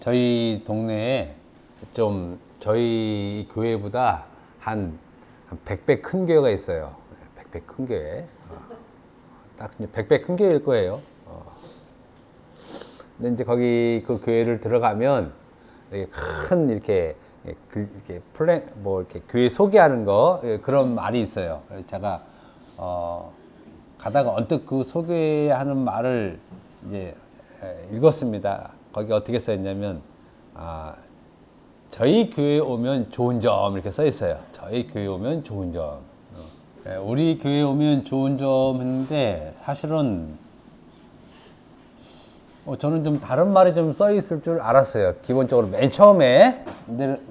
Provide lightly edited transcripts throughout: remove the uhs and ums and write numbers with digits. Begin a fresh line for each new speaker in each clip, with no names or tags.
저희 동네에 좀 저희 교회보다 한 100배 큰 교회가 있어요. 100배 큰 교회. 딱 100배 큰 교회일 거예요. 근데 이제 거기 그 교회를 들어가면 이렇게 큰 이렇게 이렇게 교회 소개하는 거 그런 말이 있어요. 제가 가다가 언뜻 그 소개하는 말을 이제 읽었습니다. 거기 어떻게 써 있냐면 저희 교회에 오면 좋은 점 이렇게 써 있어요. 저희 교회에 오면 좋은 점. 우리 교회에 오면 좋은 점 했는데 사실은 저는 좀 다른 말이 좀 써 있을 줄 알았어요. 기본적으로 맨 처음에.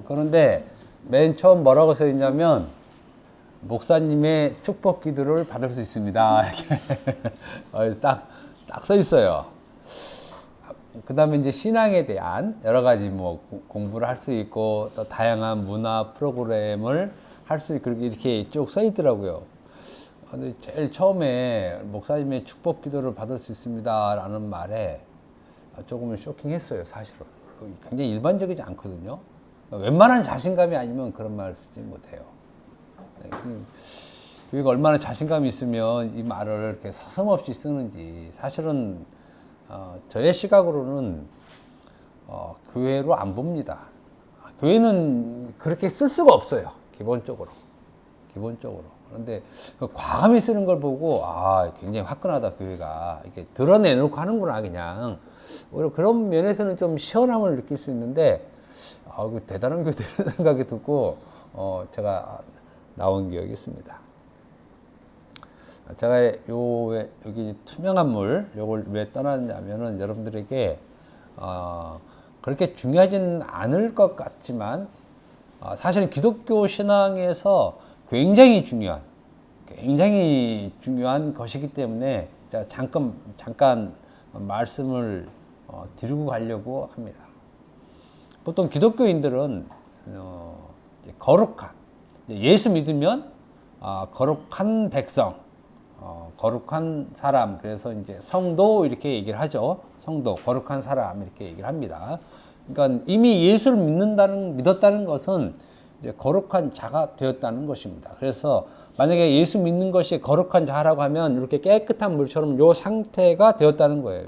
그런데 맨 처음 뭐라고 써 있냐면 목사님의 축복 기도를 받을 수 있습니다. 이렇게 딱 써 있어요. 그 다음에 이제 신앙에 대한 여러 가지 뭐 공부를 할 수 있고 또 다양한 문화 프로그램을 할 수 있고 이렇게 쭉 써 있더라고요. 근데 제일 처음에 목사님의 축복 기도를 받을 수 있습니다 라는 말에 조금은 쇼킹했어요. 사실은 굉장히 일반적이지 않거든요. 웬만한 자신감이 아니면 그런 말을 쓰지 못해요. 교회가 얼마나 자신감이 있으면 이 말을 이렇게 서슴없이 쓰는지. 사실은 저의 시각으로는 교회로 안 봅니다. 교회는 그렇게 쓸 수가 없어요. 기본적으로. 그런데 과감히 쓰는 걸 보고 굉장히 화끈하다 교회가 이렇게 드러내놓고 하는구나 그냥. 오히려 그런 면에서는 좀 시원함을 느낄 수 있는데 이거 대단한 교회라는 생각이 듣고 제가 나온 기억이 있습니다. 제가 여기 투명한 물 요걸 왜 떠났냐면은 여러분들에게 그렇게 중요하진 않을 것 같지만 사실은 기독교 신앙에서 굉장히 중요한 것이기 때문에 제가 잠깐 말씀을 드리고 가려고 합니다. 보통 기독교인들은 거룩한 예수 믿으면 거룩한 백성, 거룩한 사람, 그래서 이제 성도 이렇게 얘기를 하죠. 성도, 거룩한 사람 이렇게 얘기를 합니다. 그러니까 이미 예수를 믿었다는 것은 이제 거룩한 자가 되었다는 것입니다. 그래서 만약에 예수 믿는 것이 거룩한 자라고 하면 이렇게 깨끗한 물처럼 요 상태가 되었다는 거예요.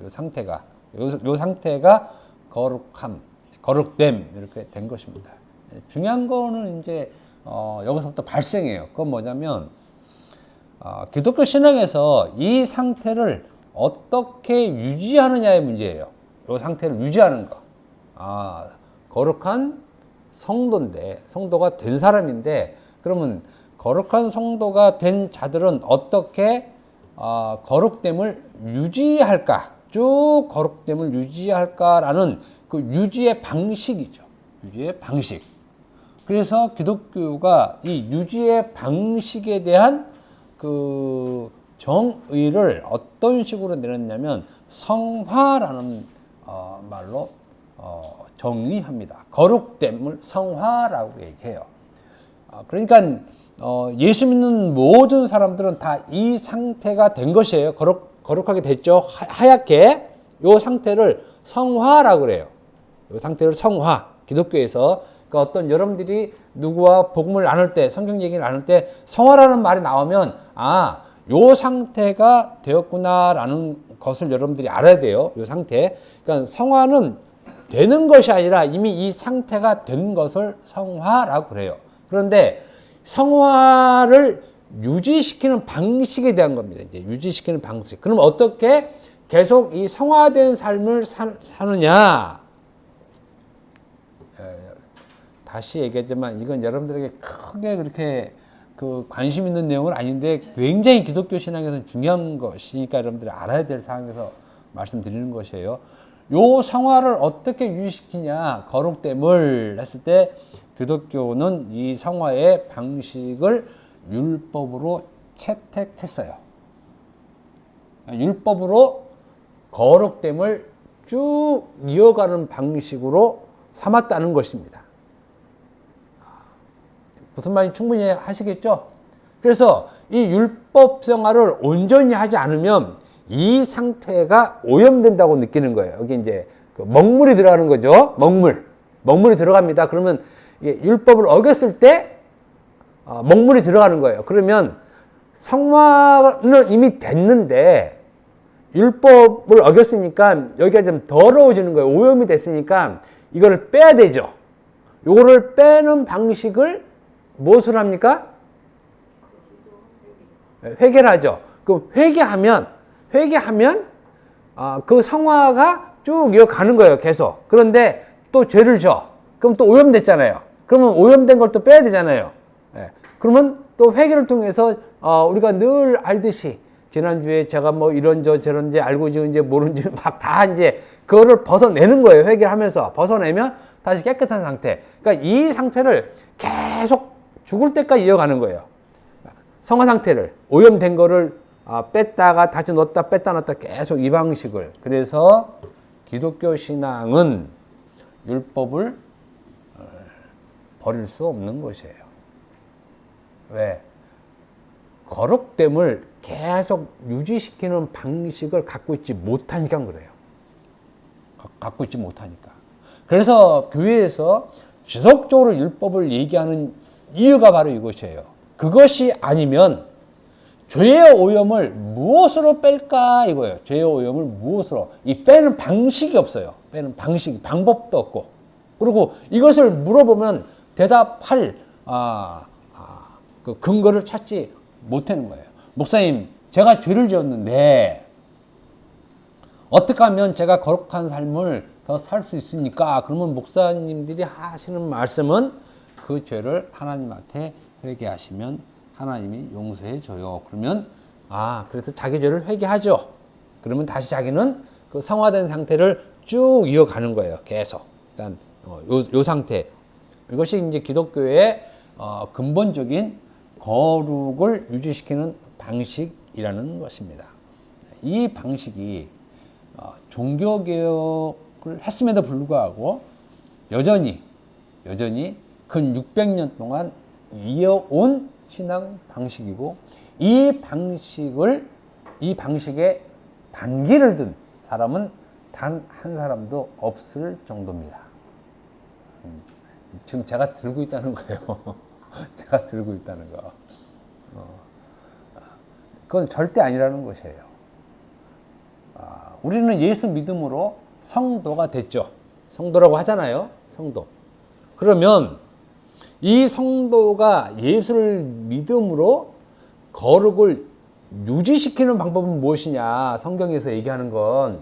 요 상태가 거룩됨 이렇게 된 것입니다. 중요한 거는 이제 여기서부터 발생해요. 그건 뭐냐면 기독교 신앙에서 이 상태를 어떻게 유지하느냐의 문제예요. 이 상태를 유지하는 거. 거룩한 성도가 된 사람인데 그러면 거룩한 성도가 된 자들은 어떻게 거룩됨을 유지할까? 쭉 거룩됨을 유지할까라는 그 유지의 방식이죠. 유지의 방식. 그래서 기독교가 이 유지의 방식에 대한 그 정의를 어떤 식으로 내렸냐면 성화라는 말로 정의합니다. 거룩됨을 성화라고 얘기해요. 그러니까 예수 믿는 모든 사람들은 다 이 상태가 된 것이에요. 거룩하게 됐죠. 하얗게 이 상태를 성화라고 그래요. 이 상태를 성화. 기독교에서 그러니까 어떤 여러분들이 누구와 복음을 나눌 때, 성경 얘기를 나눌 때 성화라는 말이 나오면 요 상태가 되었구나라는 것을 여러분들이 알아야 돼요. 요 상태. 그러니까 성화는 되는 것이 아니라 이미 이 상태가 된 것을 성화라고 그래요. 그런데 성화를 유지시키는 방식에 대한 겁니다. 이제 유지시키는 방식. 그럼 어떻게 계속 이 성화된 삶을 사느냐? 다시 얘기했지만 이건 여러분들에게 크게 그렇게 관심 있는 내용은 아닌데 굉장히 기독교 신앙에서는 중요한 것이니까 여러분들이 알아야 될 사항에서 말씀드리는 것이에요. 요 성화를 어떻게 유지시키냐, 거룩됨을 했을 때 기독교는 이 성화의 방식을 율법으로 채택했어요. 율법으로 거룩됨을 쭉 이어가는 방식으로 삼았다는 것입니다. 무슨 말인지 충분히 하시겠죠? 그래서 이 율법 생활을 온전히 하지 않으면 이 상태가 오염된다고 느끼는 거예요. 여기 이제 그 먹물이 들어가는 거죠. 먹물이 들어갑니다. 그러면 이게 율법을 어겼을 때 먹물이 들어가는 거예요. 그러면 성화는 이미 됐는데 율법을 어겼으니까 여기가 좀 더러워지는 거예요. 오염이 됐으니까 이거를 빼야 되죠. 요거를 빼는 방식을 무엇을 합니까? 회개를 하죠. 그 회개하면 그 성화가 쭉 이어가는 거예요. 계속. 그런데 또 죄를 져. 그럼 또 오염됐잖아요. 그러면 오염된 걸 또 빼야 되잖아요. 그러면 또 회개를 통해서 우리가 늘 알듯이 지난주에 제가 뭐 이런저 저런지 알고지 이제 모른지 막 다 이제 그거를 벗어내는 거예요. 회개를 하면서 벗어내면 다시 깨끗한 상태. 그러니까 이 상태를 계속 죽을 때까지 이어가는 거예요. 성화 상태를 오염된 거를 뺐다가 다시 넣었다 뺐다 넣었다 계속 이 방식을. 그래서 기독교 신앙은 율법을 버릴 수 없는 것이에요. 왜? 거룩됨을 계속 유지시키는 방식을 갖고 있지 못하니까 그래요. 갖고 있지 못하니까. 그래서 교회에서 지속적으로 율법을 얘기하는 이유가 바로 이것이에요. 그것이 아니면 죄의 오염을 무엇으로 뺄까 이거예요. 죄의 오염을 무엇으로. 이 빼는 방식이 없어요. 빼는 방식이, 방법도 없고. 그리고 이것을 물어보면 대답할 그 근거를 찾지 못하는 거예요. 목사님, 제가 죄를 지었는데 어떻게 하면 제가 거룩한 삶을 더 살 수 있습니까? 그러면 목사님들이 하시는 말씀은 그 죄를 하나님한테 회개하시면 하나님이 용서해 줘요. 그러면 그래서 자기 죄를 회개하죠. 그러면 다시 자기는 그 성화된 상태를 쭉 이어가는 거예요. 계속. 그러니까 요 상태. 이것이 이제 기독교의 근본적인 거룩을 유지시키는 방식이라는 것입니다. 이 방식이 종교개혁을 했음에도 불구하고 여전히 근 600년 동안 이어온 신앙 방식이고 이 방식에 반기를 든 사람은 단 한 사람도 없을 정도입니다. 지금 제가 들고 있다는 거예요. 제가 들고 있다는 거. 그건 절대 아니라는 것이에요. 우리는 예수 믿음으로 성도가 됐죠. 성도라고 하잖아요. 성도. 그러면 이 성도가 예수를 믿음으로 거룩을 유지시키는 방법은 무엇이냐? 성경에서 얘기하는 건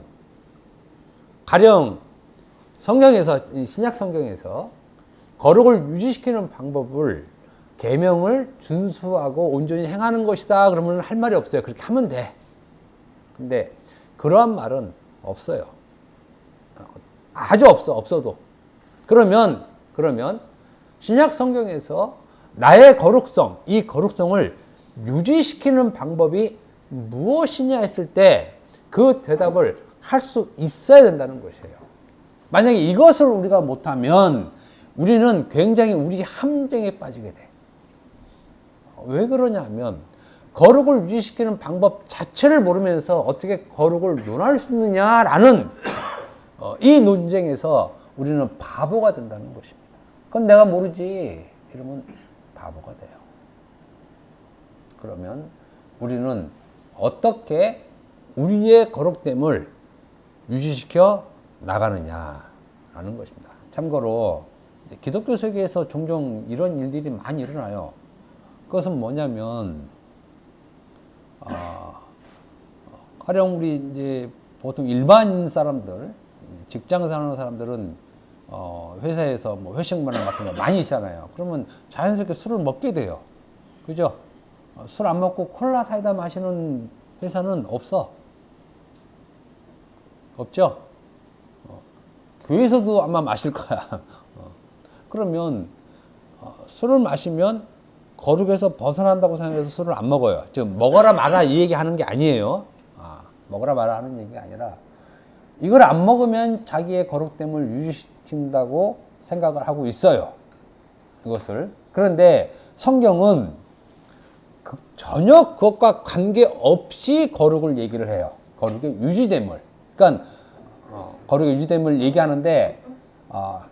가령 성경에서 신약 성경에서 거룩을 유지시키는 방법을 계명을 준수하고 온전히 행하는 것이다. 그러면 할 말이 없어요. 그렇게 하면 돼. 근데 그러한 말은 없어요. 아주 없어도. 그러면 신약 성경에서 나의 거룩성, 이 거룩성을 유지시키는 방법이 무엇이냐 했을 때 그 대답을 할 수 있어야 된다는 것이에요. 만약에 이것을 우리가 못하면 우리는 굉장히 우리 함정에 빠지게 돼. 왜 그러냐면 거룩을 유지시키는 방법 자체를 모르면서 어떻게 거룩을 논할 수 있느냐라는 이 논쟁에서 우리는 바보가 된다는 것입니다. 그건 내가 모르지 이러면 바보가 돼요. 그러면 우리는 어떻게 우리의 거룩됨을 유지시켜 나가느냐라는 것입니다. 참고로 기독교 세계에서 종종 이런 일들이 많이 일어나요. 그것은 뭐냐면 가령 우리 이제 보통 일반 사람들, 직장 사는 사람들은 회사에서 뭐 회식 문화 같은 거 많이 있잖아요. 그러면 자연스럽게 술을 먹게 돼요. 그죠? 술 안 먹고 콜라 사이다 마시는 회사는 없죠? 교회에서도 아마 마실 거야. 그러면 술을 마시면 거룩에서 벗어난다고 생각해서 술을 안 먹어요. 지금 먹어라 마라 이 얘기 하는 게 아니에요. 먹어라 마라 하는 얘기가 아니라 이걸 안 먹으면 자기의 거룩됨을 유지시킨다고 생각을 하고 있어요. 이것을. 그런데 성경은 전혀 그것과 관계없이 거룩을 얘기를 해요. 거룩의 유지됨을. 그러니까 거룩의 유지됨을 얘기하는데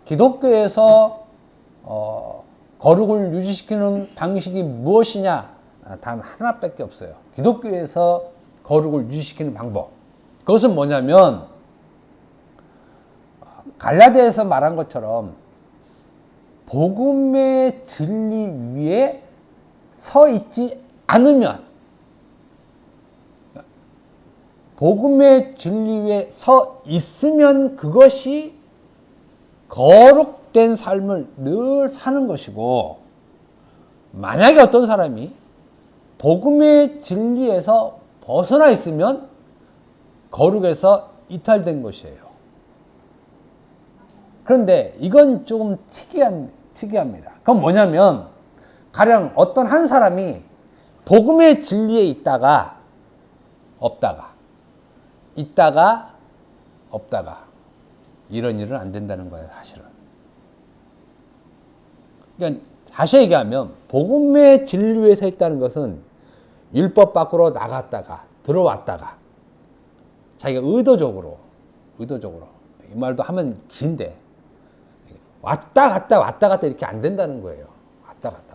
기독교에서 거룩을 유지시키는 방식이 무엇이냐? 단 하나밖에 없어요. 기독교에서 거룩을 유지시키는 방법. 그것은 뭐냐면 갈라디아에서 말한 것처럼 복음의 진리 위에 서 있지 않으면, 복음의 진리 위에 서 있으면 그것이 거룩된 삶을 늘 사는 것이고, 만약에 어떤 사람이 복음의 진리에서 벗어나 있으면 거룩에서 이탈된 것이에요. 그런데 이건 조금 특이합니다. 그건 뭐냐면, 가령 어떤 한 사람이 복음의 진리에 있다가 없다가, 있다가 없다가, 이런 일은 안 된다는 거예요, 사실은. 그러니까 다시 얘기하면 복음의 진리에 서 있다는 것은 율법 밖으로 나갔다가 들어왔다가 자기가 의도적으로 이 말도 하면 긴데 왔다 갔다 이렇게 안 된다는 거예요. 왔다 갔다.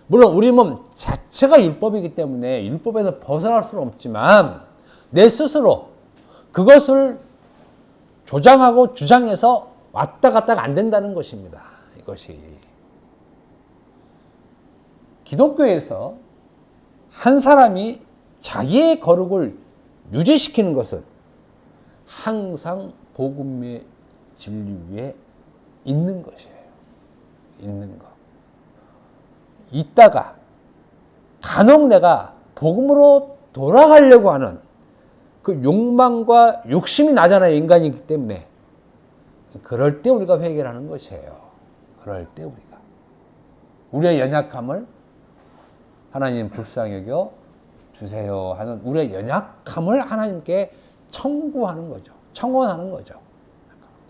물론 우리 몸 자체가 율법이기 때문에 율법에서 벗어날 수는 없지만 내 스스로 그것을 조장하고 주장해서 왔다 갔다가 안 된다는 것입니다. 이것이 기독교에서 한 사람이 자기의 거룩을 유지시키는 것은 항상 복음의 진리 위에 있는 것이에요. 있는 것. 있다가 간혹 내가 복음으로 돌아가려고 하는 그 욕망과 욕심이 나잖아요. 인간이기 때문에. 그럴 때 우리가 회개를 하는 것이에요. 그럴 때 우리가 우리의 연약함을 하나님 불쌍히 여겨 주세요 하는 우리의 연약함을 하나님께 청구하는 거죠. 청원하는 거죠.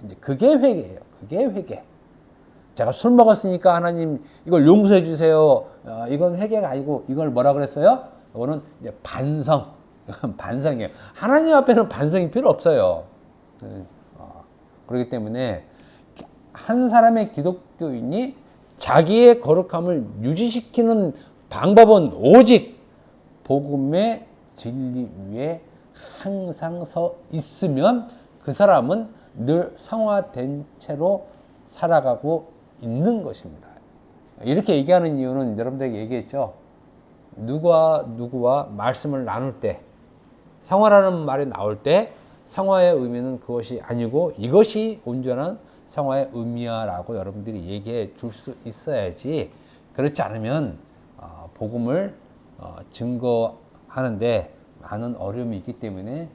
이제 그게 회개예요. 그게 회개. 제가 술 먹었으니까 하나님 이걸 용서해 주세요. 이건 회개가 아니고 이걸 뭐라 그랬어요? 이거는 이제 반성. 반성이에요. 하나님 앞에는 반성이 필요 없어요. 그렇기 때문에 한 사람의 기독교인이 자기의 거룩함을 유지시키는 방법은 오직 복음의 진리 위에 항상 서 있으면 그 사람은 늘 성화된 채로 살아가고 있는 것입니다. 이렇게 얘기하는 이유는 여러분들에게 얘기했죠. 누구와 말씀을 나눌 때, 성화라는 말이 나올 때 성화의 의미는 그것이 아니고 이것이 온전한 성화의 의미야 라고 여러분들이 얘기해 줄 수 있어야지, 그렇지 않으면 복음을 증거하는데 많은 어려움이 있기 때문에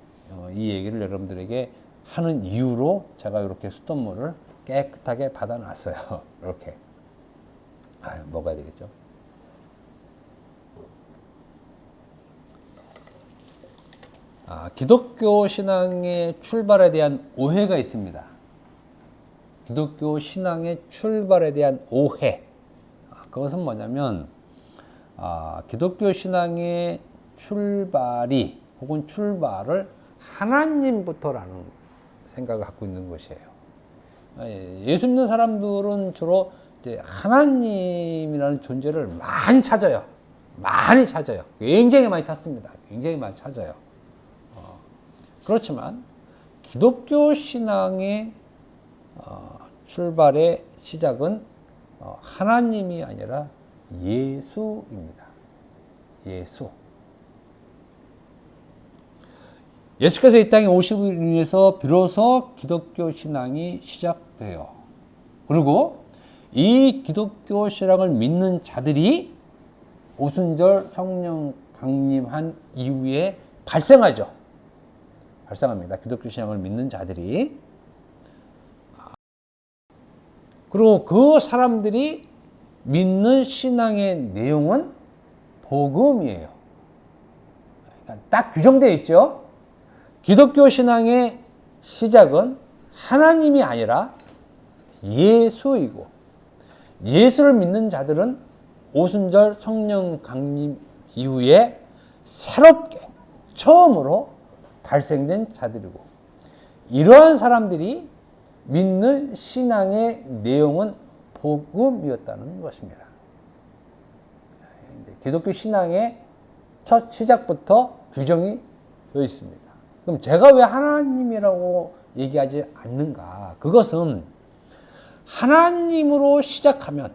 이 얘기를 여러분들에게 하는 이유로 제가 이렇게 수돗물을 깨끗하게 받아놨어요. 이렇게 먹어야 되겠죠. 기독교 신앙의 출발에 대한 오해가 있습니다. 기독교 신앙의 출발에 대한 오해. 그것은 뭐냐면 기독교 신앙의 출발이 혹은 출발을 하나님부터라는 생각을 갖고 있는 것이에요. 예수 믿는 사람들은 주로 이제 하나님이라는 존재를 많이 찾아요. 많이 찾아요. 굉장히 많이 찾습니다. 굉장히 많이 찾아요. 그렇지만 기독교 신앙의 출발의 시작은 하나님이 아니라 예수입니다. 예수. 예수께서 이 땅에 오심으로 인해서 비로소 기독교 신앙이 시작돼요. 그리고 이 기독교 신앙을 믿는 자들이 오순절 성령 강림한 이후에 발생하죠. 발생합니다. 기독교 신앙을 믿는 자들이. 그리고 그 사람들이 믿는 신앙의 내용은 복음이에요. 그러니까 딱 규정되어 있죠. 기독교 신앙의 시작은 하나님이 아니라 예수이고, 예수를 믿는 자들은 오순절 성령 강림 이후에 새롭게 처음으로 발생된 자들이고, 이러한 사람들이 믿는 신앙의 내용은 복음이었다는 것입니다. 기독교 신앙의 첫 시작부터 규정이 되어 있습니다. 그럼 제가 왜 하나님이라고 얘기하지 않는가? 그것은 하나님으로 시작하면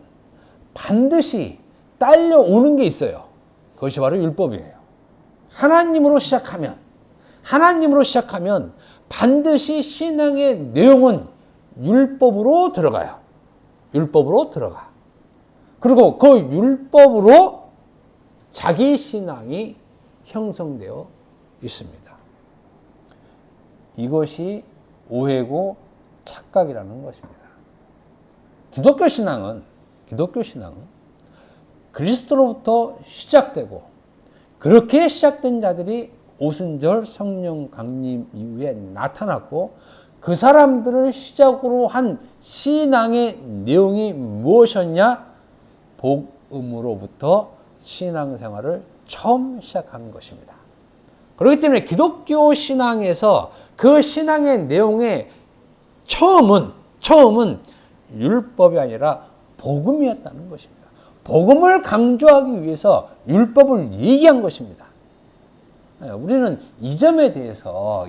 반드시 딸려오는 게 있어요. 그것이 바로 율법이에요. 하나님으로 시작하면 반드시 신앙의 내용은 율법으로 들어가요. 율법으로 들어가. 그리고 그 율법으로 자기 신앙이 형성되어 있습니다. 이것이 오해고 착각이라는 것입니다. 기독교 신앙은 그리스도로부터 시작되고, 그렇게 시작된 자들이 오순절 성령 강림 이후에 나타났고, 그 사람들을 시작으로 한 신앙의 내용이 무엇이었냐? 복음으로부터 신앙생활을 처음 시작한 것입니다. 그렇기 때문에 기독교 신앙에서 그 신앙의 내용의 처음은 율법이 아니라 복음이었다는 것입니다. 복음을 강조하기 위해서 율법을 얘기한 것입니다. 우리는 이 점에 대해서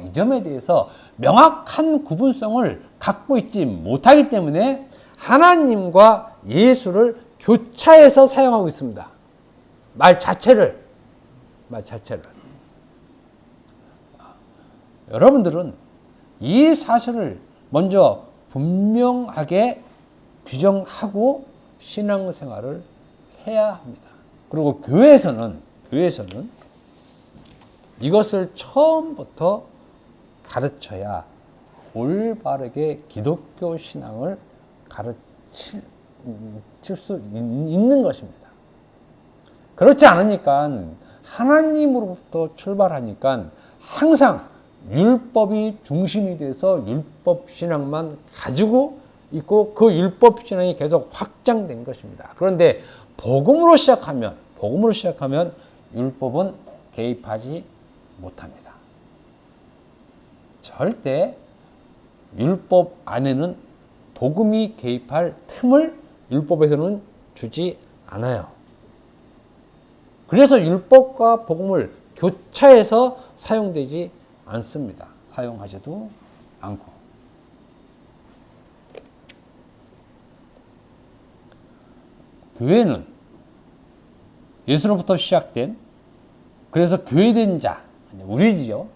명확한 구분성을 갖고 있지 못하기 때문에 하나님과 예수를 교차해서 사용하고 있습니다. 말 자체를. 여러분들은 이 사실을 먼저 분명하게 규정하고 신앙생활을 해야 합니다. 그리고 교회에서는 이것을 처음부터 가르쳐야 올바르게 기독교 신앙을 가르칠 수 있는 것입니다. 그렇지 않으니까 하나님으로부터 출발하니까 항상 율법이 중심이 돼서 율법 신앙만 가지고 있고 그 율법 신앙이 계속 확장된 것입니다. 그런데 복음으로 시작하면 율법은 개입하지 못합니다. 절대 율법 안에는 복음이 개입할 틈을 율법에서는 주지 않아요. 그래서 율법과 복음을 교차해서 사용되지 않습니다. 사용하지도 않고. 교회는 예수로부터 시작된, 그래서 교회된 자, 우리들이요.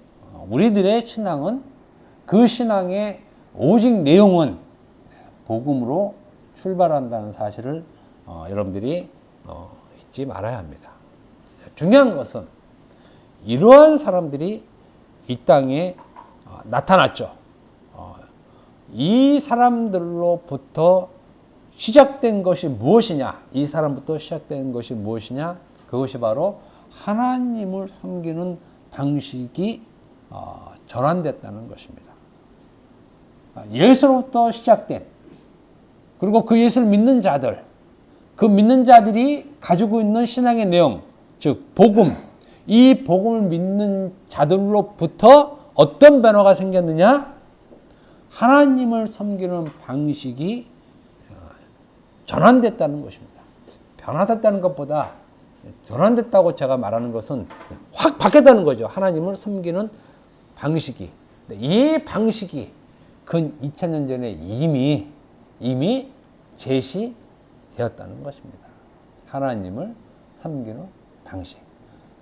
우리들의 신앙은, 그 신앙의 오직 내용은 복음으로 출발한다는 사실을 여러분들이 잊지 말아야 합니다. 중요한 것은 이러한 사람들이 이 땅에 나타났죠. 이 사람들로부터 시작된 것이 무엇이냐? 이 사람부터 시작된 것이 무엇이냐? 그것이 바로 하나님을 섬기는 방식이 전환됐다는 것입니다. 예수로부터 시작된, 그리고 그 예수를 믿는 자들, 그 믿는 자들이 가지고 있는 신앙의 내용, 즉 복음, 이 복음을 믿는 자들로부터 어떤 변화가 생겼느냐? 하나님을 섬기는 방식이 전환됐다는 것입니다. 변화됐다는 것보다 전환됐다고 제가 말하는 것은 확 바뀌었다는 거죠. 하나님을 섬기는 방식이. 이 방식이 근 2000년 전에 이미 제시되었다는 것입니다. 하나님을 섬기는 방식.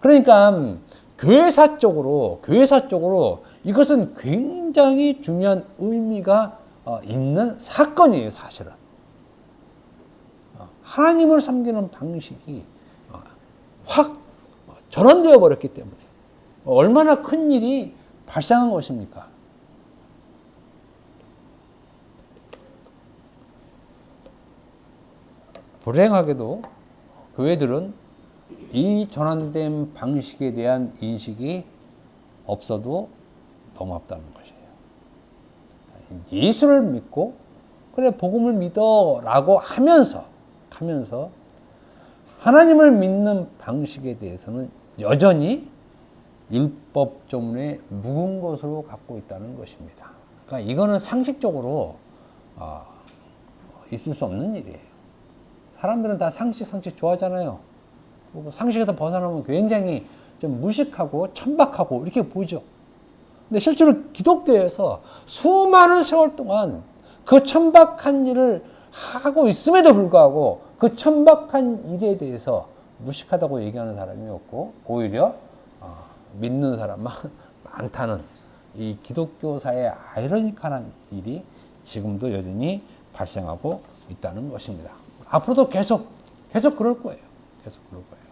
그러니까 교회사적으로 이것은 굉장히 중요한 의미가 있는 사건이에요, 사실은. 하나님을 섬기는 방식이 확 전환되어 버렸기 때문에 얼마나 큰 일이 발생한 것입니까? 불행하게도 교회들은 이 전환된 방식에 대한 인식이 없어도 고맙다는 것이에요. 예수를 믿고 그래 복음을 믿어라고 하면서 하나님을 믿는 방식에 대해서는 여전히 율법 조문에 묵은 것으로 갖고 있다는 것입니다. 그러니까 이거는 상식적으로 있을 수 없는 일이에요. 사람들은 다 상식 좋아하잖아요. 상식에서 벗어나면 굉장히 좀 무식하고 천박하고 이렇게 보이죠. 근데 실제로 기독교에서 수많은 세월 동안 그 천박한 일을 하고 있음에도 불구하고 그 천박한 일에 대해서 무식하다고 얘기하는 사람이 없고 오히려 믿는 사람만 많다는 이 기독교사의 아이러니컬한 일이 지금도 여전히 발생하고 있다는 것입니다. 앞으로도 계속 그럴 거예요. 계속 그럴 거예요.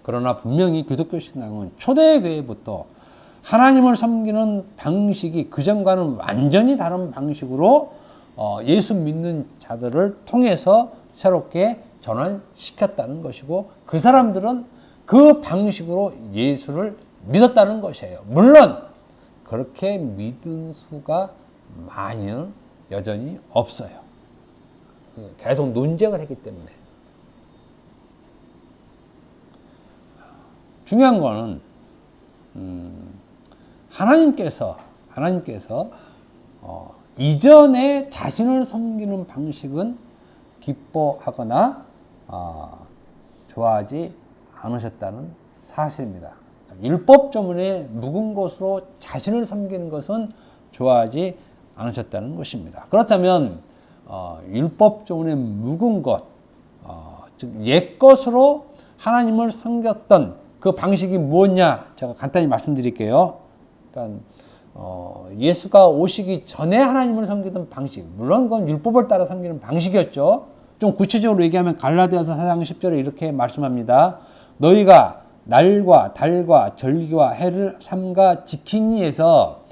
그러나 분명히 기독교 신앙은 초대교회부터 하나님을 섬기는 방식이 그전과는 완전히 다른 방식으로 예수 믿는 자들을 통해서 새롭게 전환시켰다는 것이고 그 사람들은 그 방식으로 예수를 믿었다는 것이에요. 물론 그렇게 믿은 수가 많이는 여전히 없어요. 계속 논쟁을 했기 때문에. 중요한 거는 하나님께서 이전에 자신을 섬기는 방식은 기뻐하거나 좋아하지 않으셨다는 사실입니다. 율법조문에 묵은 것으로 자신을 섬기는 것은 좋아하지 않으셨다는 것입니다. 그렇다면 율법조문에 묵은 것, 즉 옛것으로 하나님을 섬겼던 그 방식이 무엇냐? 제가 간단히 말씀드릴게요. 그러니까 예수가 오시기 전에 하나님을 섬기던 방식, 물론 그건 율법을 따라 섬기는 방식이었죠. 좀 구체적으로 얘기하면 갈라디아서 4장 10절에 이렇게 말씀합니다. 너희가 날과 달과 절기와 해를 삼가 지키니 해서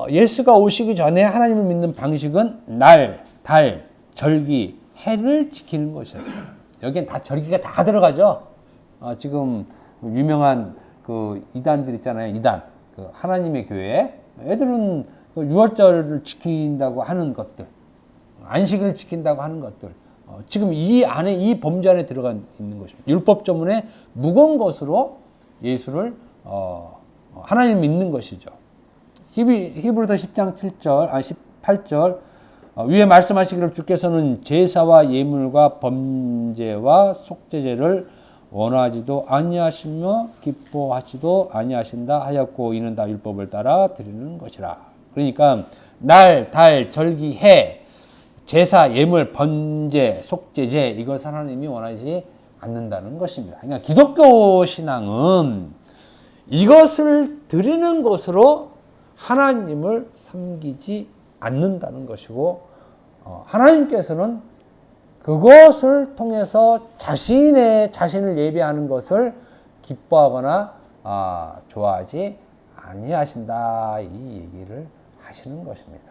예수가 오시기 전에 하나님을 믿는 방식은 날, 달, 절기, 해를 지키는 것이었어요. 여기엔 다 절기가 다 들어가죠. 지금 유명한 그 이단들 있잖아요. 이단. 그 하나님의 교회. 애들은 그 유월절을 지킨다고 하는 것들. 안식을 지킨다고 하는 것들. 지금 이 안에, 이 범주 안에 들어가 있는 것입니다. 율법조문에 묵은 것으로 예수를, 하나님 믿는 것이죠. 히브리서 10장 18절. 위에 말씀하시기를 주께서는 제사와 예물과 범죄와 속죄제를 원하지도 아니하시며 기뻐하지도 아니하신다 하였고 이는 다 율법을 따라 드리는 것이라. 그러니까 날, 달, 절기, 해, 제사, 예물, 번제, 속죄제 이것을 하나님이 원하지 않는다는 것입니다. 그러니까 기독교 신앙은 이것을 드리는 것으로 하나님을 섬기지 않는다는 것이고 하나님께서는 그것을 통해서 자신을 예배하는 것을 기뻐하거나 좋아하지 아니하신다 이 얘기를 하시는 것입니다.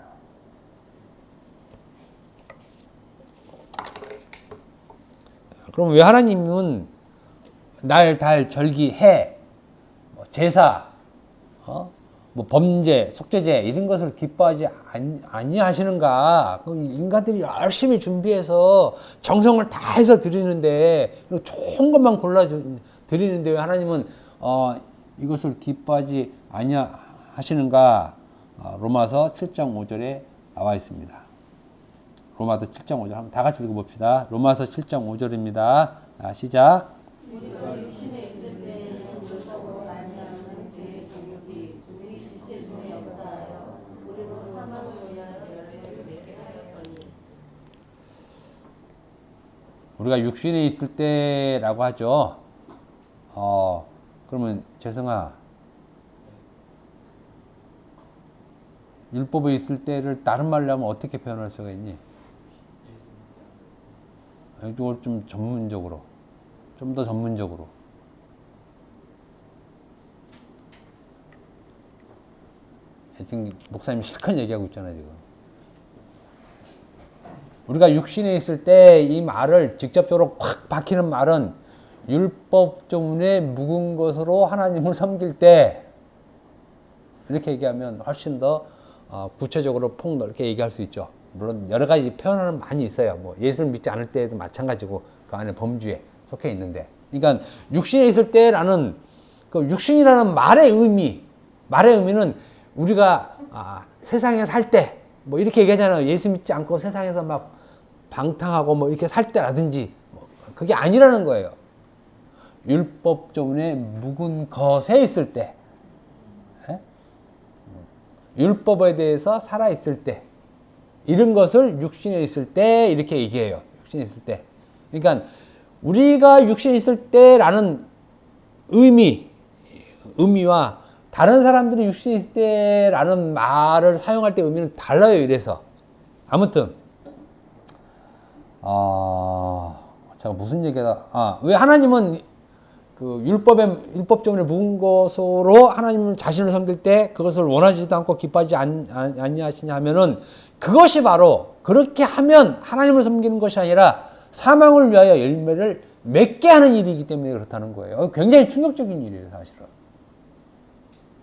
그럼 왜 하나님은 날, 달, 절기, 해, 제사, 뭐 범죄, 속죄제 이런 것을 기뻐하지 아니하시는가? 인간들이 열심히 준비해서 정성을 다해서 드리는데 좋은 것만 골라 드리는데 왜 하나님은 이것을 기뻐하지 아니하시는가? 로마서 7장 5절에 나와 있습니다. 로마서 7장 5절 한번 다 같이 읽어봅시다. 로마서 7장 5절입니다. 시작.
우리가 육신에 있을 때에는 율법으로 말미암는 죄의 정욕이 우리 지체 중에 역사하여 우리로 사망을 위하여 열매를 맺게 하였더니.
우리가 육신에 있을 때라고 하죠. 그러면 재성아, 율법에 있을 때를 다른 말로 하면 어떻게 표현할 수가 있니? 이걸 좀 전문적으로, 좀 더 전문적으로. 지금 목사님 실컷 얘기하고 있잖아요, 지금. 우리가 육신에 있을 때 이 말을 직접적으로 확 박히는 말은 율법조문에 묵은 것으로 하나님을 섬길 때 이렇게 얘기하면 훨씬 더 구체적으로 폭넓게 얘기할 수 있죠. 물론 여러 가지 표현은 많이 있어요. 뭐 예수를 믿지 않을 때에도 마찬가지고 그 안에 범주에 속해 있는데, 그러니까 육신에 있을 때라는 그 육신이라는 말의 의미는 우리가 세상에 살 때 뭐 이렇게 얘기하잖아요. 예수 믿지 않고 세상에서 막 방탕하고 뭐 이렇게 살 때라든지 뭐 그게 아니라는 거예요. 율법 때문에 묵은 것에 있을 때, 율법에 대해서 살아 있을 때, 이런 것을 육신에 있을 때 이렇게 얘기해요. 육신에 있을 때. 그러니까 우리가 육신에 있을 때라는 의미와 다른 사람들이 육신에 있을 때라는 말을 사용할 때 의미는 달라요. 이래서 아무튼 제가 무슨 얘기하다 왜 하나님은 그 율법 때문에 묵은 것으로 하나님은 자신을 섬길 때 그것을 원하지도 않고 기뻐하지 아니하시냐 하면은 그것이 바로 그렇게 하면 하나님을 섬기는 것이 아니라 사망을 위하여 열매를 맺게 하는 일이기 때문에 그렇다는 거예요. 굉장히 충격적인 일이에요, 사실은.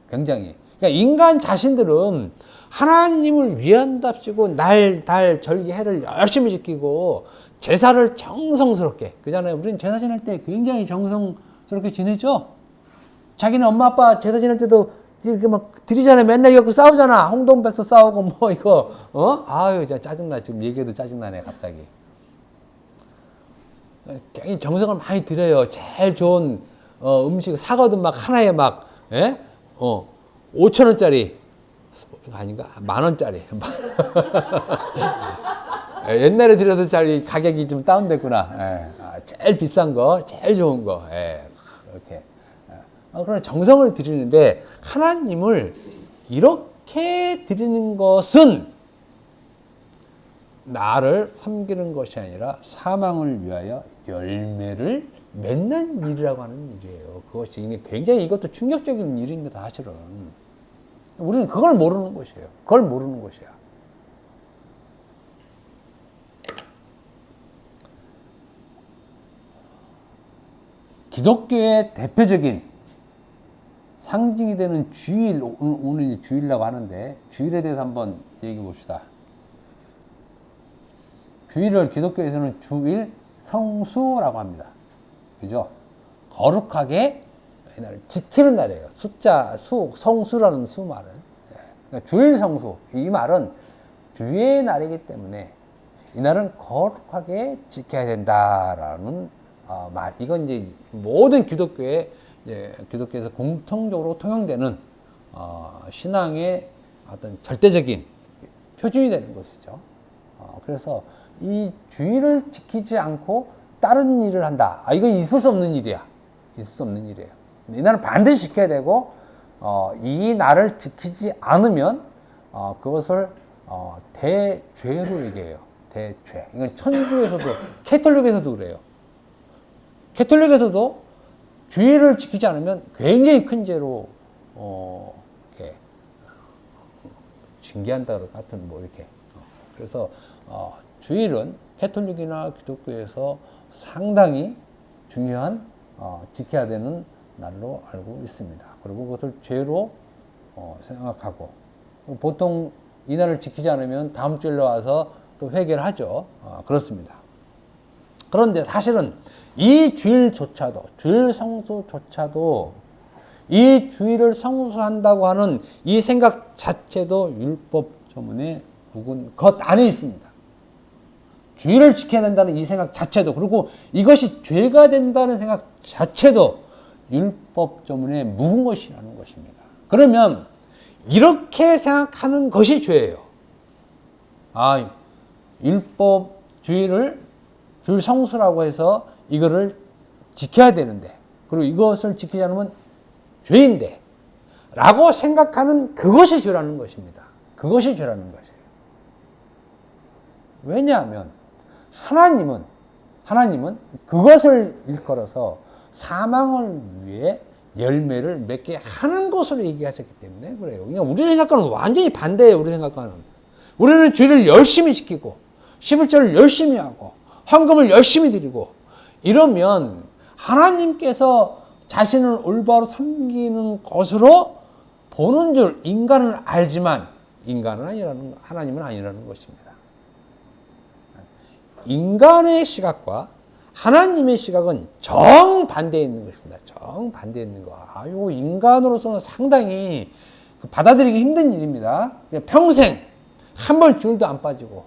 굉장히. 그러니까 인간 자신들은 하나님을 위한답시고 날, 달, 절기, 해를 열심히 지키고 제사를 정성스럽게, 그잖아요. 우리는 제사 지낼 때 굉장히 정성스럽게 지내죠. 자기는 엄마 아빠 제사 지낼 때도 이렇게 막 드리잖아요. 맨날 이거 싸우잖아. 홍동백서 싸우고 뭐 이거 아유 진짜 짜증나. 지금 얘기해도 짜증나네 갑자기. 굉장히 정성을 많이 들여요. 제일 좋은 음식 사거든 막 하나에 막 5,000원짜리 아닌가? 10,000원짜리. 옛날에 드려던 짜리 가격이 좀 다운됐구나. 제일 비싼 거, 제일 좋은 거. 이렇게. 그런 정성을 드리는데 하나님을 이렇게 드리는 것은 나를 섬기는 것이 아니라 사망을 위하여 열매를 맺는 일이라고 하는 일이에요. 그것이 굉장히 이것도 충격적인 일입니다. 사실은. 우리는 그걸 모르는 것이에요. 그걸 모르는 것이야. 기독교의 대표적인 상징이 되는 주일, 오늘 주일이라고 하는데 주일에 대해서 한번 얘기해 봅시다. 주일을 기독교에서는 주일 성수라고 합니다. 그죠? 거룩하게 이날을 지키는 날이에요. 성수라는 수 말은. 그러니까 주일 성수. 이 말은 주의 날이기 때문에 이날은 거룩하게 지켜야 된다라는 말. 이건 이제 모든 기독교에서 공통적으로 통용되는 신앙의 어떤 절대적인 표준이 되는 것이죠. 그래서 이 주의를 지키지 않고 다른 일을 한다. 이건 있을 수 없는 일이야. 있을 수 없는 일이에요. 이 날은 반드시 지켜야 되고 이 날을 지키지 않으면 그것을 대죄로 얘기해요. 대죄. 이건 천주에서도 캐톨릭에서도 그래요. 캐톨릭에서도 주의를 지키지 않으면 굉장히 큰 죄로 이렇게 징계한다 같은 뭐 이렇게. 그래서 주일은 캐톨릭이나 기독교에서 상당히 중요한 지켜야 되는 날로 알고 있습니다. 그리고 그것을 죄로 생각하고 보통 이 날을 지키지 않으면 다음 주일로 와서 또 회개를 하죠. 그렇습니다. 그런데 사실은 이 주일조차도, 주일 성수조차도 이 주일을 성수한다고 하는 이 생각 자체도 율법 조문에 묵은 것 안에 있습니다. 주일을 지켜야 된다는 이 생각 자체도, 그리고 이것이 죄가 된다는 생각 자체도 율법 조문에 묵은 것이라는 것입니다. 그러면 이렇게 생각하는 것이 죄예요. 율법 주일 성수라고 해서 이거를 지켜야 되는데, 그리고 이것을 지키지 않으면 죄인데 라고 생각하는 그것이 죄라는 것입니다. 그것이 죄라는 것이에요. 왜냐하면 하나님은 그것을 일컬어서 사망을 위해 열매를 맺게 하는 것으로 얘기하셨기 때문에 그래요. 그러니까 우리 생각과는 완전히 반대예요. 우리 생각과는. 우리는 죄를 열심히 지키고 11절을 열심히 하고 헌금을 열심히 드리고 이러면 하나님께서 자신을 올바로 섬기는 것으로 보는 줄 인간은 알지만 하나님은 아니라는 것입니다. 인간의 시각과 하나님의 시각은 정반대에 있는 것입니다. 정반대에 있는 거. 인간으로서는 상당히 받아들이기 힘든 일입니다. 평생 한 번 주일도 안 빠지고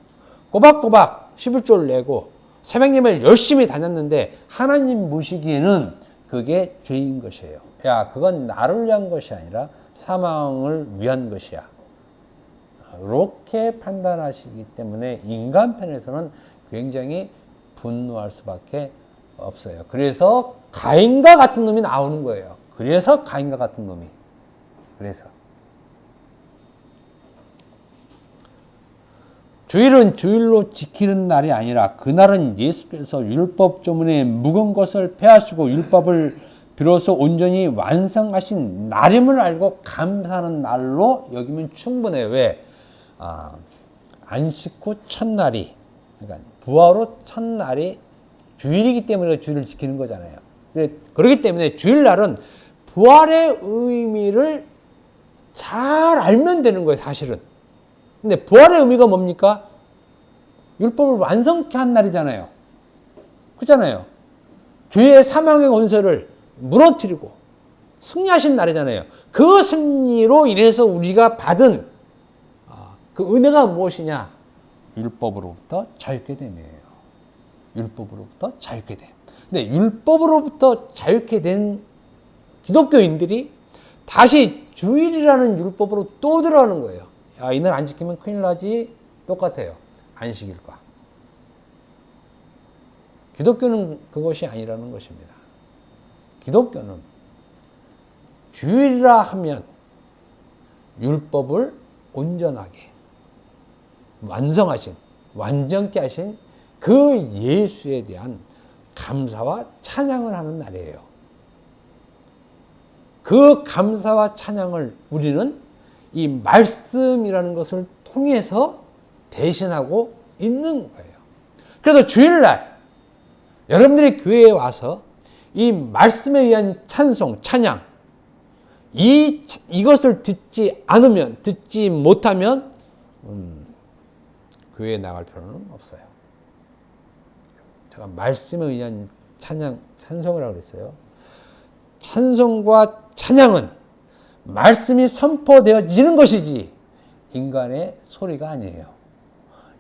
꼬박꼬박 11조를 내고 새벽 예배를 열심히 다녔는데 하나님 보시기에는 그게 죄인 것이에요. 야, 그건 나를 위한 것이 아니라 사망을 위한 것이야. 이렇게 판단하시기 때문에 인간 편에서는 굉장히 분노할 수밖에 없어요. 그래서 가인과 같은 놈이 나오는 거예요. 그래서 가인과 같은 놈이. 그래서 주일은 주일로 지키는 날이 아니라 그날은 예수께서 율법 조문에 묵은 것을 폐하시고 율법을 비로소 온전히 완성하신 날임을 알고 감사하는 날로 여기면 충분해요. 왜? 안식 후 첫날이, 그러니까 부활 후 첫날이 주일이기 때문에 주일을 지키는 거잖아요. 그렇기 때문에 주일날은 부활의 의미를 잘 알면 되는 거예요, 사실은. 근데 부활의 의미가 뭡니까? 율법을 완성케 한 날이잖아요. 그렇잖아요. 죄의 사망의 권세를 무너뜨리고 승리하신 날이잖아요. 그 승리로 인해서 우리가 받은 그 은혜가 무엇이냐? 율법으로부터 자유케 됨이에요. 율법으로부터 자유케 됨. 근데 율법으로부터 자유케 된 기독교인들이 다시 주일이라는 율법으로 또 들어가는 거예요. 야, 이날 안 지키면 큰일 나지. 똑같아요. 안식일과. 기독교는 그것이 아니라는 것입니다. 기독교는 주일이라 하면 율법을 온전하게 완성하신, 완전케 하신 그 예수에 대한 감사와 찬양을 하는 날이에요. 그 감사와 찬양을 우리는 이 말씀이라는 것을 통해서 대신하고 있는 거예요. 그래서 주일날 여러분들이 교회에 와서 이 말씀에 의한 찬송, 찬양, 이것을 듣지 않으면, 듣지 못하면 교회에 나갈 필요는 없어요. 제가 말씀에 의한 찬양, 찬송이라고 그랬어요. 찬송과 찬양은 말씀이 선포되어지는 것이지 인간의 소리가 아니에요.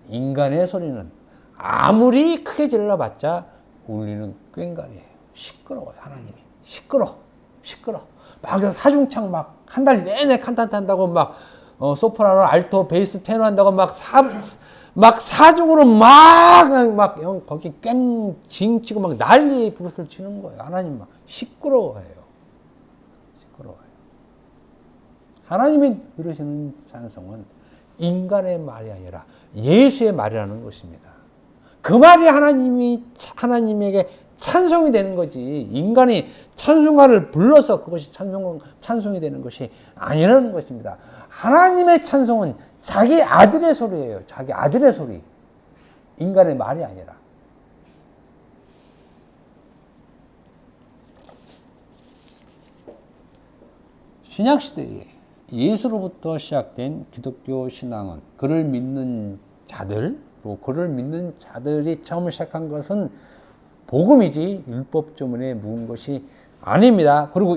인간의 소리는 아무리 크게 질러봤자 울리는 꽹과리예요. 시끄러워요. 하나님이 시끄러. 막 사중창 막 한 달 내내 칸타타 한다고 막 소프라노, 알토, 베이스, 테너 한다고 막 사중으로 막 거기 깽징치고 막 난리 부르스를 치는 거예요. 하나님 막 시끄러워해요. 하나님이 들으시는 찬송은 인간의 말이 아니라 예수의 말이라는 것입니다. 그 말이 하나님에게 찬송이 되는 거지. 인간이 찬송가를 불러서 그것이 찬송이 되는 것이 아니라는 것입니다. 하나님의 찬송은 자기 아들의 소리예요. 자기 아들의 소리. 인간의 말이 아니라. 신약시대에 예수로부터 시작된 기독교 신앙은 그를 믿는 자들, 또 그를 믿는 자들이 처음 시작한 것은 복음이지 율법 조문에 묵은 것이 아닙니다. 그리고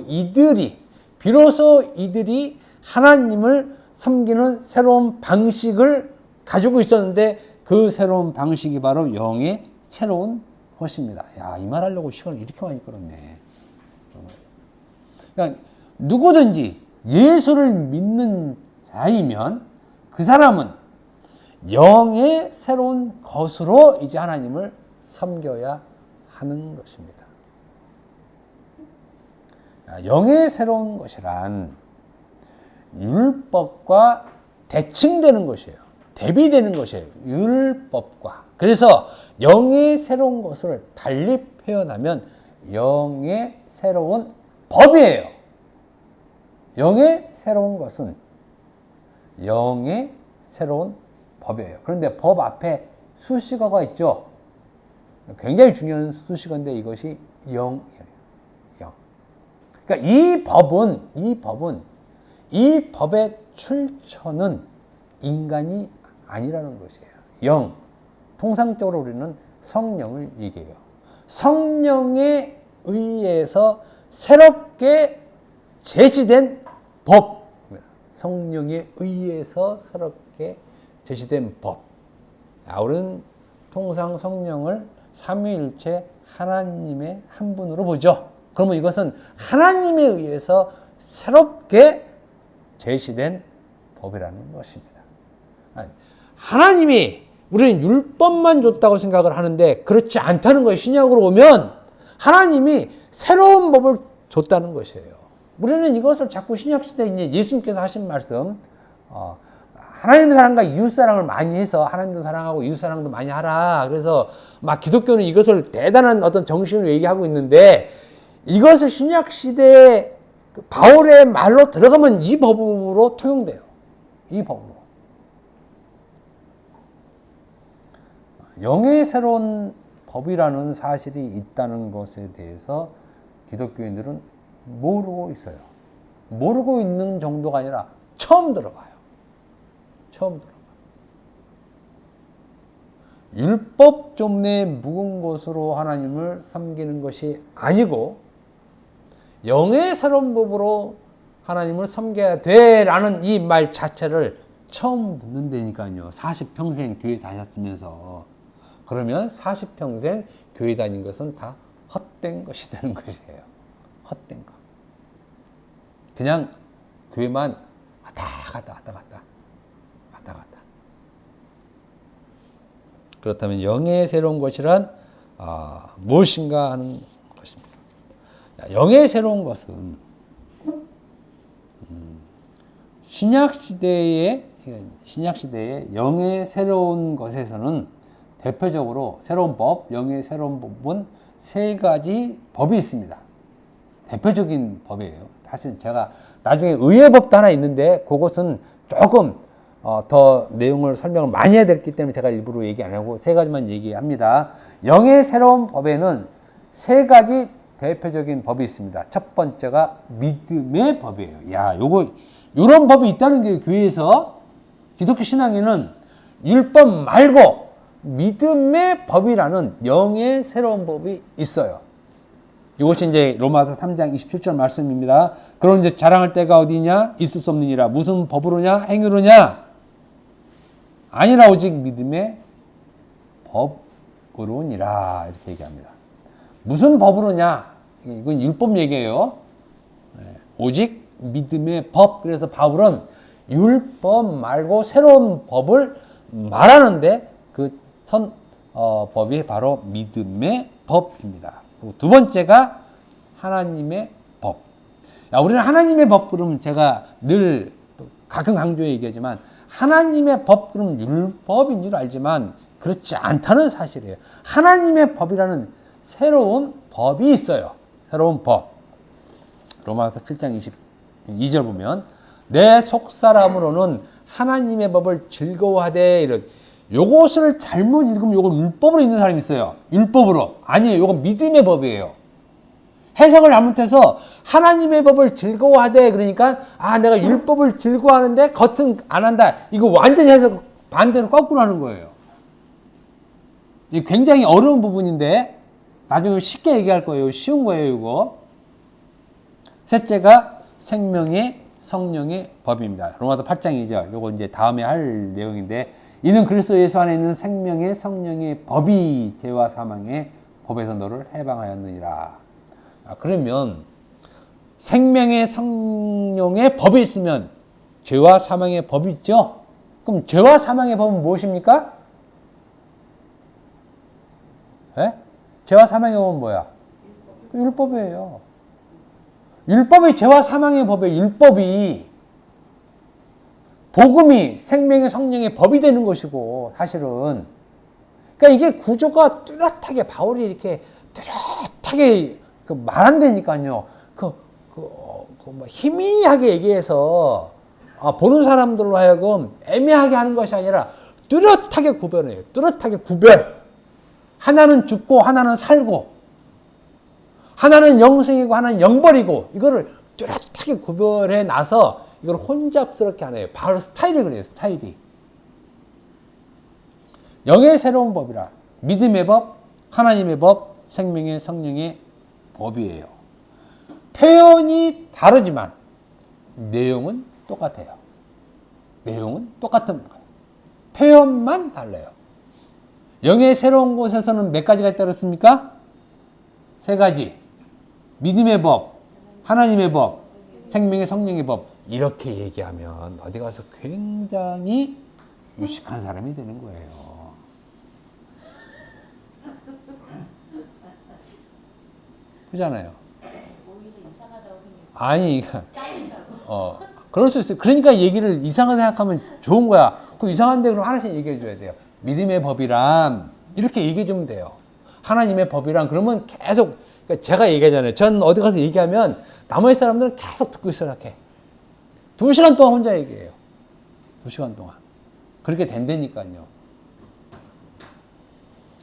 비로소 이들이 하나님을 섬기는 새로운 방식을 가지고 있었는데 그 새로운 방식이 바로 영의 새로운 것입니다. 야, 이 말 하려고 시간을 이렇게 많이 끌었네. 그러니까 누구든지 예수를 믿는 자이면 그 사람은 영의 새로운 것으로 이제 하나님을 섬겨야 하는 것입니다. 영의 새로운 것이란 율법과 대칭되는 것이에요. 대비되는 것이에요. 율법과. 그래서 영의 새로운 것을 달리 표현하면 영의 새로운 법이에요. 영의 새로운 것은 영의 새로운 법이에요. 그런데 법 앞에 수식어가 있죠. 굉장히 중요한 수식어인데 이것이 영이에요. 영. 그러니까 이 법의 출처는 인간이 아니라는 것이에요. 영. 통상적으로 우리는 성령을 얘기해요. 성령에 의해서 새롭게 제시된 법. 성령에 의해서 새롭게 제시된 법. 우리는 통상 성령을 삼위일체 하나님의 한 분으로 보죠. 그러면 이것은 하나님에 의해서 새롭게 제시된 법이라는 것입니다. 하나님이 우리는 율법만 줬다고 생각을 하는데 그렇지 않다는 것이 신약으로 오면 하나님이 새로운 법을 줬다는 것이에요. 우리는 이것을 자꾸 신약시대에 이제 예수님께서 하신 말씀, 하나님의 사랑과 이웃사랑을 많이 해서 하나님도 사랑하고 이웃사랑도 많이 하라. 그래서 막 기독교는 이것을 대단한 어떤 정신으로 얘기하고 있는데 이것을 신약시대에 바울의 말로 들어가면 이 법으로 통용돼요. 이 법으로. 영의 새로운 법이라는 사실이 있다는 것에 대해서 기독교인들은 모르고 있어요. 모르고 있는 정도가 아니라 처음 들어봐요. 처음 들어봐요. 율법 좀 내 묵은 것으로 하나님을 섬기는 것이 아니고 영의 새로운 법으로 하나님을 섬겨야 돼라는 이 말 자체를 처음 듣는다니까요. 40평생 교회 다녔으면서. 그러면 40평생 교회 다닌 것은 다 헛된 것이 되는 것이에요. 헛된 것. 그냥 교회만 왔다 갔다. 그렇다면 영의 새로운 것이란 무엇인가 하는 것입니다. 영의 새로운 것은 신약시대의 영의 새로운 것에서는 대표적으로 새로운 법, 영의 새로운 법은 세 가지 법이 있습니다. 대표적인 법이에요. 사실 제가 나중에 의의 법도 하나 있는데 그것은 조금 더 내용을 설명을 많이 해야 되기 때문에 제가 일부러 얘기 안 하고 세 가지만 얘기합니다. 영의 새로운 법에는 세 가지 대표적인 법이 있습니다. 첫 번째가 믿음의 법이에요. 요런 법이 있다는 게 교회에서 기독교 신앙에는 율법 말고 믿음의 법이라는 영의 새로운 법이 있어요. 이것이 이제 로마서 3장 27절 말씀입니다. 그런 이제 자랑할 때가 어디냐? 있을 수 없느니라. 무슨 법으로냐? 행위로냐? 아니라 오직 믿음의 법으로니라. 이렇게 얘기합니다. 무슨 법으로냐? 이건 율법 얘기예요. 오직 믿음의 법. 그래서 바울은 율법 말고 새로운 법을 말하는데 그 법이 바로 믿음의 법입니다. 그리고 두 번째가 하나님의 법. 우리는 하나님의 법 그러면 제가 늘 가끔 강조해 얘기하지만 하나님의 법 그러면 율법인 줄 알지만 그렇지 않다는 사실이에요. 하나님의 법이라는 새로운 법이 있어요. 새로운 법. 로마서 7장 22절 보면 내 속사람으로는 하나님의 법을 즐거워하되 이런 요것을 잘못 읽으면 요걸 율법으로 읽는 사람이 있어요. 율법으로. 아니에요. 요건 믿음의 법이에요. 해석을 잘못해서 하나님의 법을 즐거워하되 그러니까 내가 율법을 즐거워하는데 겉은 안 한다. 이거 완전히 해석 반대로 거꾸로 하는 거예요. 이게 굉장히 어려운 부분인데 나중에 쉽게 얘기할 거예요. 쉬운 거예요. 이거. 셋째가 생명의 성령의 법입니다. 로마서 8장 2절. 요거 이제 다음에 할 내용인데 이는 그리스도 예수 안에 있는 생명의 성령의 법이 죄와 사망의 법에서 너를 해방하였느니라. 그러면 생명의 성령의 법이 있으면 죄와 사망의 법이 있죠? 그럼 죄와 사망의 법은 무엇입니까? 죄와 사망의 법은 뭐야? 율법이에요. 율법이 죄와 사망의 법이에요. 율법이. 복음이 생명의 성령의 법이 되는 것이고 사실은 그러니까 이게 구조가 뚜렷하게 바울이 이렇게 뚜렷하게 말한다니까요. 뭐 희미하게 얘기해서 보는 사람들로 하여금 애매하게 하는 것이 아니라 뚜렷하게 구별해요. 뚜렷하게 구별. 하나는 죽고 하나는 살고 하나는 영생이고 하나는 영벌이고 이거를 뚜렷하게 구별해 놔서 이걸 혼잡스럽게 하네요. 바로 스타일이 그래요. 스타일이. 영의 새로운 법이라. 믿음의 법, 하나님의 법, 생명의 성령의 법이에요. 표현이 다르지만 내용은 똑같아요. 내용은 똑같은 거예요. 표현만 달라요. 영의 새로운 곳에서는 몇 가지가 있다고 했습니까? 세 가지. 믿음의 법, 하나님의 법, 생명의 성령의 법. 이렇게 얘기하면 어디 가서 굉장히 유식한 사람이 되는 거예요. 그잖아요.
오히려 이상하다고 생각해요.
아니,
따진다고.
그럴 수 있어요. 그러니까 얘기를 이상하게 생각하면 좋은 거야. 그 이상한데 그럼 하나씩 얘기해 줘야 돼요. 믿음의 법이란 이렇게 얘기해 주면 돼요. 하나님의 법이란 그러면 계속, 그러니까 제가 얘기하잖아요. 전 어디 가서 얘기하면 나머지 사람들은 계속 듣고 있어 이렇게. 2시간 동안 혼자 얘기해요. 2시간 동안. 그렇게 된다니까요.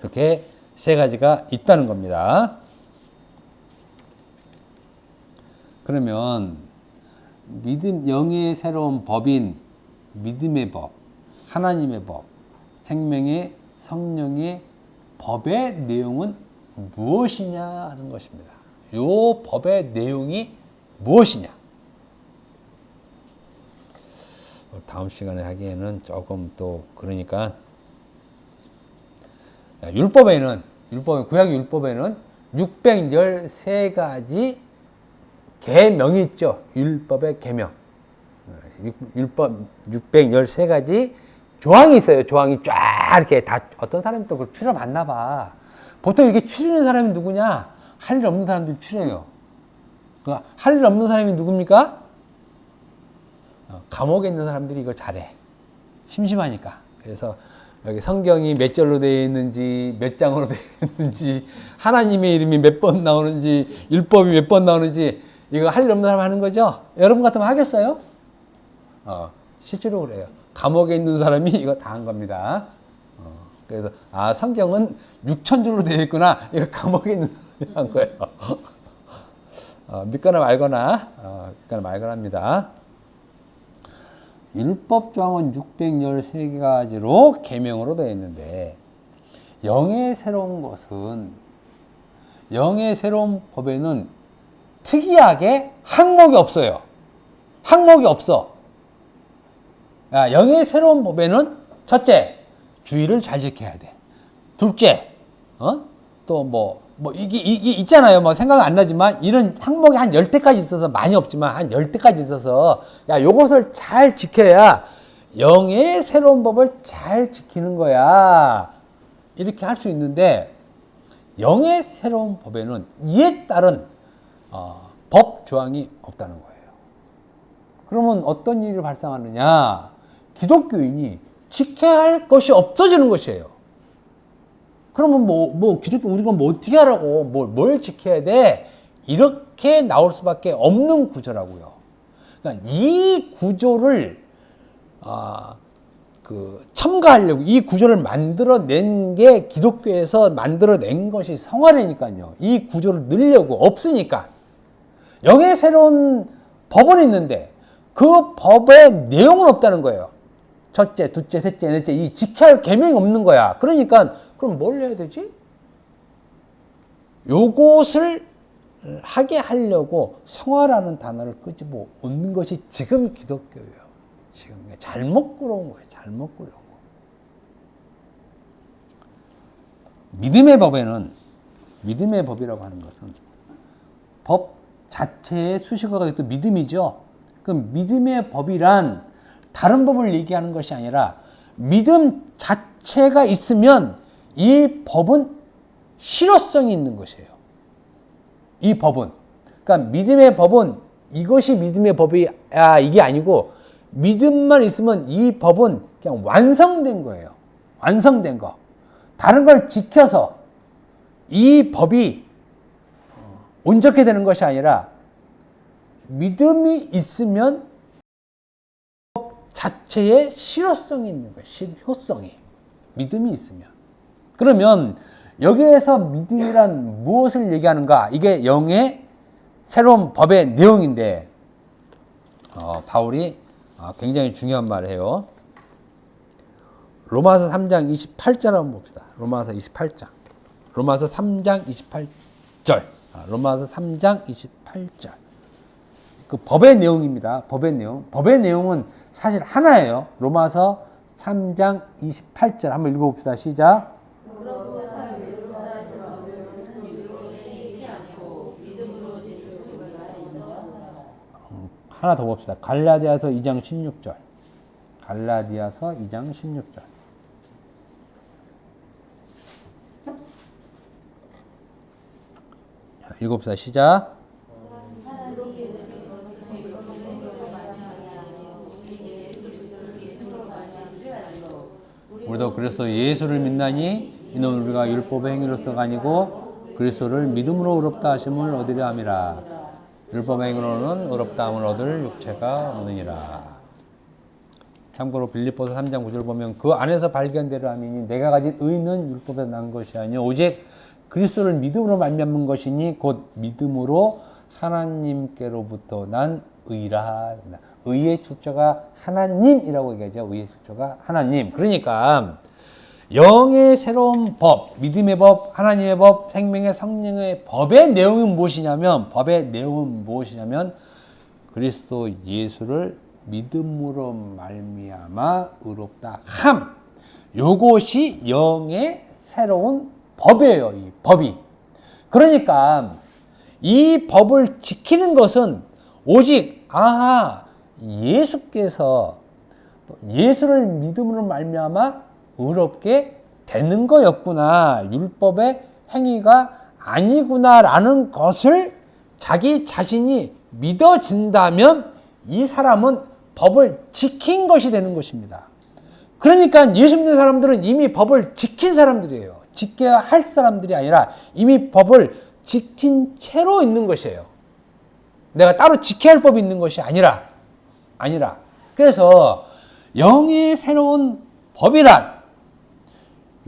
이렇게 세 가지가 있다는 겁니다. 그러면 영의 새로운 법인 믿음의 법, 하나님의 법, 생명의 성령의 법의 내용은 무엇이냐 하는 것입니다. 이 법의 내용이 무엇이냐? 다음 시간에 하기에는 조금 또 그러니까 구약 율법에는 613가지 계명이 있죠. 율법의 계명. 율법 613가지 조항이 있어요. 조항이 쫙 이렇게 다 어떤 사람이 또 그걸 추려봤나 봐. 보통 이렇게 추리는 사람이 누구냐? 할 일 없는 사람들이 추려요. 할 일 없는 사람이 누굽니까? 감옥에 있는 사람들이 이걸 잘해. 심심하니까. 그래서 여기 성경이 몇 절로 되어 있는지, 몇 장으로 되어 있는지, 하나님의 이름이 몇 번 나오는지, 율법이 몇 번 나오는지, 이거 할 일 없는 사람 하는 거죠? 여러분 같으면 하겠어요? 실제로 그래요. 감옥에 있는 사람이 이거 다 한 겁니다. 그래서, 성경은 6,000줄로 되어 있구나. 이거 감옥에 있는 사람이 한 거예요. 믿거나 말거나 합니다. 율법 조항은 613가지로 계명으로 되어 있는데, 영의 새로운 것은, 영의 새로운 법에는 특이하게 항목이 없어요. 항목이 없어. 영의 새로운 법에는 첫째, 주의를 잘 지켜야 돼. 둘째, 또 이게 있잖아요. 생각 안 나지만, 이런 항목이 한 10대까지 있어서, 많이 없지만, 한 10대까지 있어서, 요것을 잘 지켜야 영의 새로운 법을 잘 지키는 거야. 이렇게 할 수 있는데, 영의 새로운 법에는 이에 따른, 법 조항이 없다는 거예요. 그러면 어떤 일이 발생하느냐? 기독교인이 지켜야 할 것이 없어지는 것이에요. 그러면 기독교 우리가 어떻게 하라고, 뭘 지켜야 돼? 이렇게 나올 수밖에 없는 구조라고요. 그러니까 이 구조를, 첨가하려고, 이 구조를 만들어낸 게 기독교에서 만들어낸 것이 성화라니까요. 이 구조를 넣으려고 없으니까. 영의 새로운 법은 있는데, 그 법의 내용은 없다는 거예요. 첫째, 둘째, 셋째, 넷째, 이 지켜야 할 계명이 없는 거야. 그러니까, 그럼 뭘 해야 되지? 요것을 하게 하려고 성화라는 단어를 끄집어 얹는 것이 지금 기독교예요. 지금 잘못 끌어온 거예요. 잘못 끌어온 거. 믿음의 법이라고 하는 것은 법 자체의 수식어가 또 믿음이죠. 그럼 믿음의 법이란 다른 법을 얘기하는 것이 아니라 믿음 자체가 있으면 이 법은 실효성이 있는 것이에요. 이 법은. 그러니까 믿음의 법은 이것이 믿음의 법이야 이게 아니고 믿음만 있으면 이 법은 그냥 완성된 거예요. 완성된 거. 다른 걸 지켜서 이 법이 온전히 되는 것이 아니라 믿음이 있으면 법 자체에 실효성이 있는 거예요. 실효성이. 믿음이 있으면. 그러면 여기에서 믿음이란 무엇을 얘기하는가? 이게 영의 새로운 법의 내용인데 바울이 굉장히 중요한 말을 해요. 로마서 3장 28절 한번 봅시다. 로마서 28장. 로마서 3장 28절. 로마서 3장 28절. 그 법의 내용입니다. 법의 내용. 법의 내용은 사실 하나예요. 로마서 3장 28절 한번 읽어봅시다. 시작.
그러므로 사람이 의롭다 하심을 얻는 것은 율법에 있지 않고 믿음으로 된 줄을 인정하노라.
하나 더 봅시다. 갈라디아서 2장 16절. 갈라디아서 2장 16절. 자, 읽어봅시다. 시작. 우리도 그래서 예수를 믿나니 이는 우리가 율법의 행위로서가 아니고 그리스도를 믿음으로 의롭다 하심을 얻으려 함이라. 율법의 행위로는 의롭다 함을 얻을 육체가 없느니라. 참고로 빌립보서 3장 9절 보면 그 안에서 발견되려 함이니 내가 가진 의는 율법에서 난 것이 아니요 오직 그리스도를 믿음으로 말미암은 것이니 곧 믿음으로 하나님께로부터 난 의라. 의의 출처가 하나님이라고 얘기하죠. 의의 출처가 하나님. 그러니까 영의 새로운 법, 믿음의 법, 하나님의 법, 생명의 성령의 법의 내용은 무엇이냐면 그리스도 예수를 믿음으로 말미암아 의롭다 함. 요것이 영의 새로운 법이에요. 이 법이. 그러니까 이 법을 지키는 것은 오직 예수께서 예수를 믿음으로 말미암아 의롭게 되는 거였구나. 율법의 행위가 아니구나라는 것을 자기 자신이 믿어진다면 이 사람은 법을 지킨 것이 되는 것입니다. 그러니까 예수 믿는 사람들은 이미 법을 지킨 사람들이에요. 지켜야 할 사람들이 아니라 이미 법을 지킨 채로 있는 것이에요. 내가 따로 지켜야 할 법이 있는 것이 아니라. 그래서 영의 새로운 법이란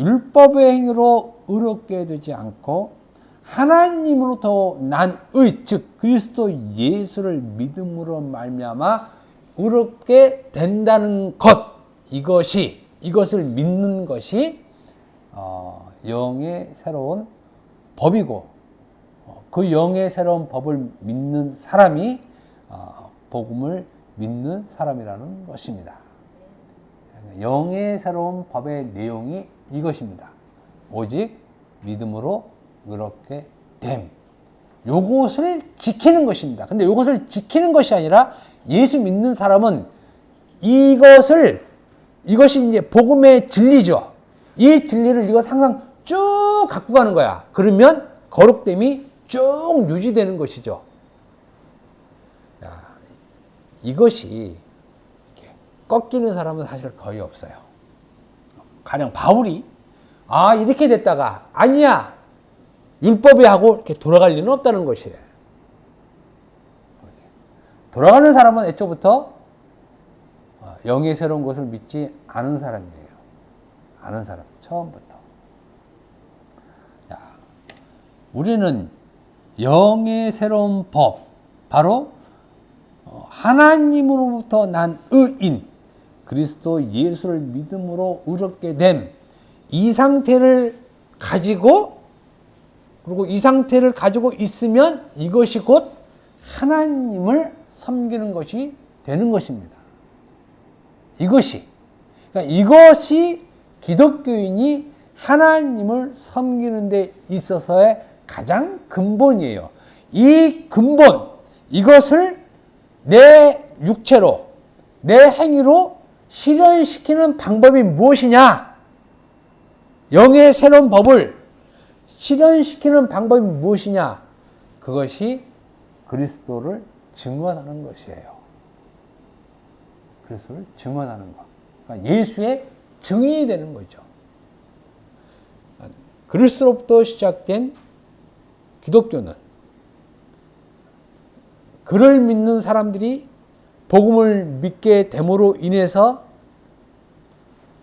율법의 행위로 의롭게 되지 않고 하나님으로부터 난 의, 즉 그리스도 예수를 믿음으로 말미암아 의롭게 된다는 것, 이것을 믿는 것이 영의 새로운 법이고 그 영의 새로운 법을 믿는 사람이 복음을 믿는 사람이라는 것입니다. 영의 새로운 법의 내용이 이것입니다. 오직 믿음으로 의롭게 됨. 요것을 지키는 것입니다. 근데 요것을 지키는 것이 아니라 예수 믿는 사람은 이것이 이제 복음의 진리죠. 이 진리를 이것 항상 쭉 갖고 가는 거야. 그러면 거룩됨이 쭉 유지되는 것이죠. 이것이 꺾이는 사람은 사실 거의 없어요. 가령 바울이 이렇게 됐다가 아니야 율법이 하고 이렇게 돌아갈 리는 없다는 것이에요. 돌아가는 사람은 애초부터 영의 새로운 것을 믿지 않은 사람이에요. 아는 사람 처음부터. 우리는 영의 새로운 법, 바로 하나님으로부터 난 의인, 그리스도 예수를 믿음으로 의롭게 됨, 이 상태를 가지고, 그리고 이 상태를 가지고 있으면 이것이 곧 하나님을 섬기는 것이 되는 것입니다. 그러니까 이것이 기독교인이 하나님을 섬기는 데 있어서의 가장 근본이에요. 이 근본, 이것을 내 육체로, 내 행위로 실현시키는 방법이 무엇이냐? 영의 새로운 법을 실현시키는 방법이 무엇이냐? 그것이 그리스도를 증언하는 것이에요. 그리스도를 증언하는 것. 그러니까 예수의 증인이 되는 거죠. 그리스도로부터 시작된 기독교는 그를 믿는 사람들이 복음을 믿게 됨으로 인해서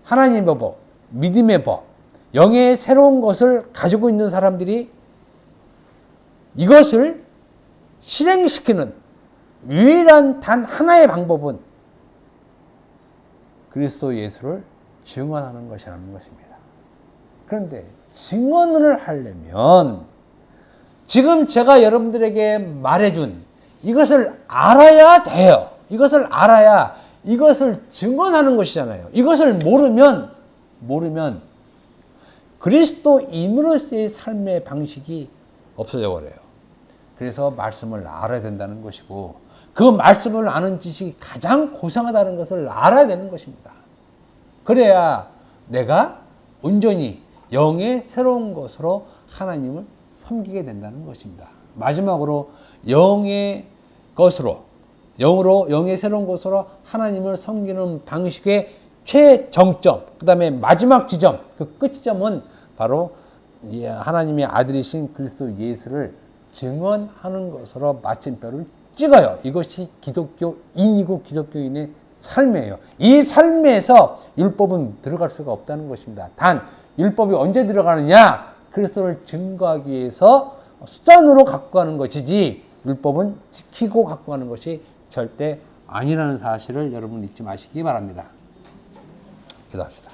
하나님의 법, 믿음의 법, 영의 새로운 것을 가지고 있는 사람들이 이것을 실행시키는 유일한 단 하나의 방법은 그리스도 예수를 증언하는 것이라는 것입니다. 그런데 증언을 하려면 지금 제가 여러분들에게 말해준 이것을 알아야 돼요. 이것을 알아야 이것을 증언하는 것이잖아요. 이것을 모르면 그리스도인으로서의 삶의 방식이 없어져 버려요. 그래서 말씀을 알아야 된다는 것이고, 그 말씀을 아는 지식이 가장 고상하다는 것을 알아야 되는 것입니다. 그래야 내가 온전히 영의 새로운 것으로 하나님을 섬기게 된다는 것입니다. 마지막으로 영의 새로운 것으로 하나님을 섬기는 방식의 최정점, 그 다음에 마지막 지점, 그 끝지점은 바로 하나님의 아들이신 그리스도 예수를 증언하는 것으로 마침표를 찍어요. 이것이 기독교인이고 기독교인의 삶이에요. 이 삶에서 율법은 들어갈 수가 없다는 것입니다. 단 율법이 언제 들어가느냐? 그리스도를 증거하기 위해서 수단으로 갖고 가는 것이지, 율법은 지키고 갖고 가는 것이 절대 아니라는 사실을 여러분 잊지 마시기 바랍니다. 기도합시다.